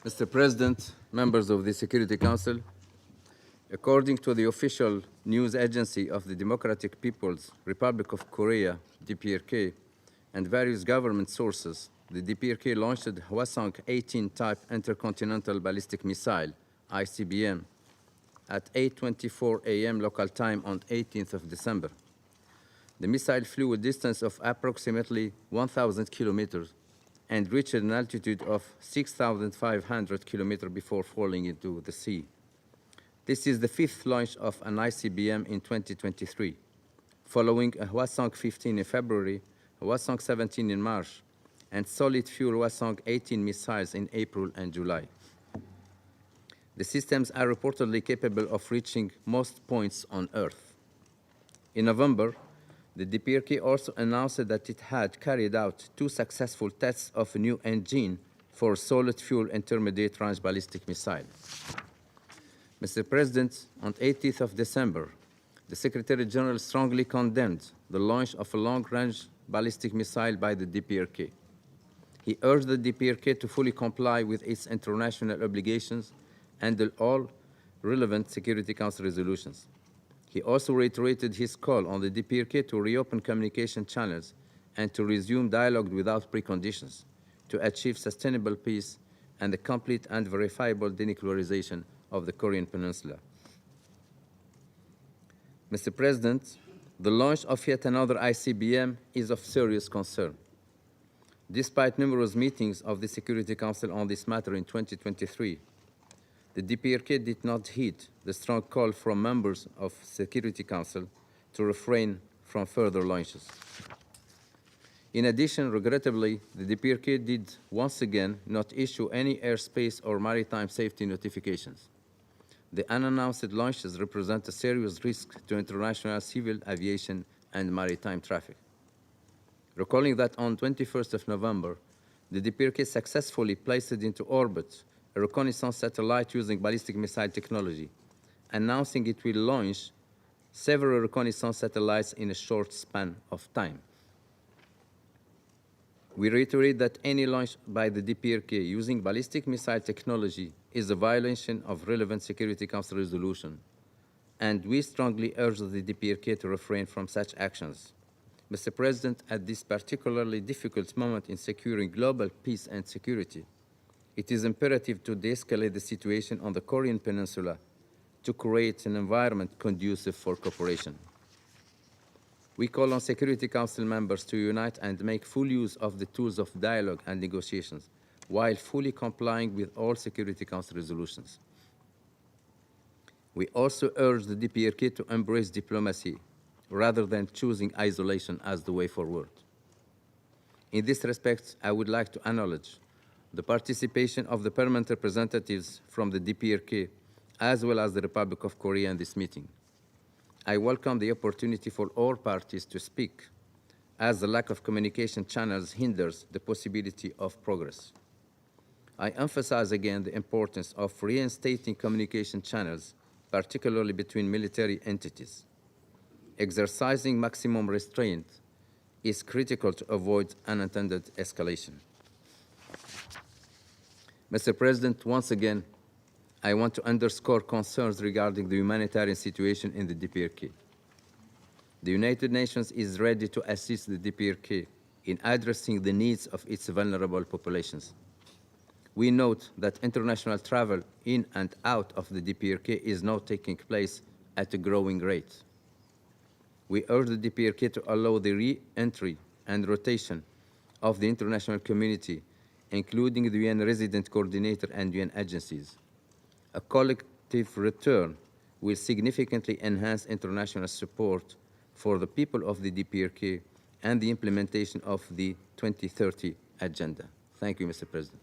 Mr. President, members of the Security Council, according to the official news agency of the Democratic People's Republic of Korea, DPRK, and various government sources, the DPRK launched the Hwasong 18 type intercontinental ballistic missile, ICBM, at 8:24 a.m. local time on 18th of December. The missile flew a distance of approximately 1,000 kilometers and reached an altitude of 6,500 kilometers before falling into the sea. This is the fifth launch of an ICBM in 2023, following a Hwasong 15 in February, Hwasong 17 in March, and solid-fuel Hwasong 18 missiles in April and July. The systems are reportedly capable of reaching most points on Earth. In November, the DPRK also announced that it had carried out 2 successful tests of a new engine for solid-fuel intermediate-range ballistic missile. Mr. President, on 18th of December, the Secretary General strongly condemned the launch of a long-range ballistic missile by the DPRK. He urged the DPRK to fully comply with its international obligations and all relevant Security Council resolutions. He also reiterated his call on the DPRK to reopen communication channels and to resume dialogue without preconditions to achieve sustainable peace and the complete and verifiable denuclearization of the Korean Peninsula. Mr. President, the launch of yet another ICBM is of serious concern. Despite numerous meetings of the Security Council on this matter in 2023, the DPRK did not heed the strong call from members of Security Council to refrain from further launches. In addition, regrettably, the DPRK did once again not issue any airspace or maritime safety notifications. The unannounced launches represent a serious risk to international civil aviation and maritime traffic. Recalling that on 21st of November, the DPRK successfully placed into orbit a reconnaissance satellite using ballistic missile technology, announcing it will launch several reconnaissance satellites in a short span of time. We reiterate that any launch by the DPRK using ballistic missile technology is a violation of relevant Security Council resolution, and we strongly urge the DPRK to refrain from such actions. Mr. President, at this particularly difficult moment in securing global peace and security, it is imperative to de-escalate the situation on the Korean Peninsula to create an environment conducive for cooperation. We call on Security Council members to unite and make full use of the tools of dialogue and negotiations while fully complying with all Security Council resolutions. We also urge the DPRK to embrace diplomacy rather than choosing isolation as the way forward. In this respect, I would like to acknowledge the participation of the permanent representatives from the DPRK as well as the Republic of Korea in this meeting. I welcome the opportunity for all parties to speak, as the lack of communication channels hinders the possibility of progress. I emphasize again the importance of reinstating communication channels, particularly between military entities. Exercising maximum restraint is critical to avoid unintended escalation. Mr. President, once again, I want to underscore concerns regarding the humanitarian situation in the DPRK. The United Nations is ready to assist the DPRK in addressing the needs of its vulnerable populations. We note that international travel in and out of the DPRK is now taking place at a growing rate. We urge the DPRK to allow the re-entry and rotation of the international community, including the UN Resident Coordinator and UN agencies. A collective return will significantly enhance international support for the people of the DPRK and the implementation of the 2030 agenda. Thank you, Mr. President.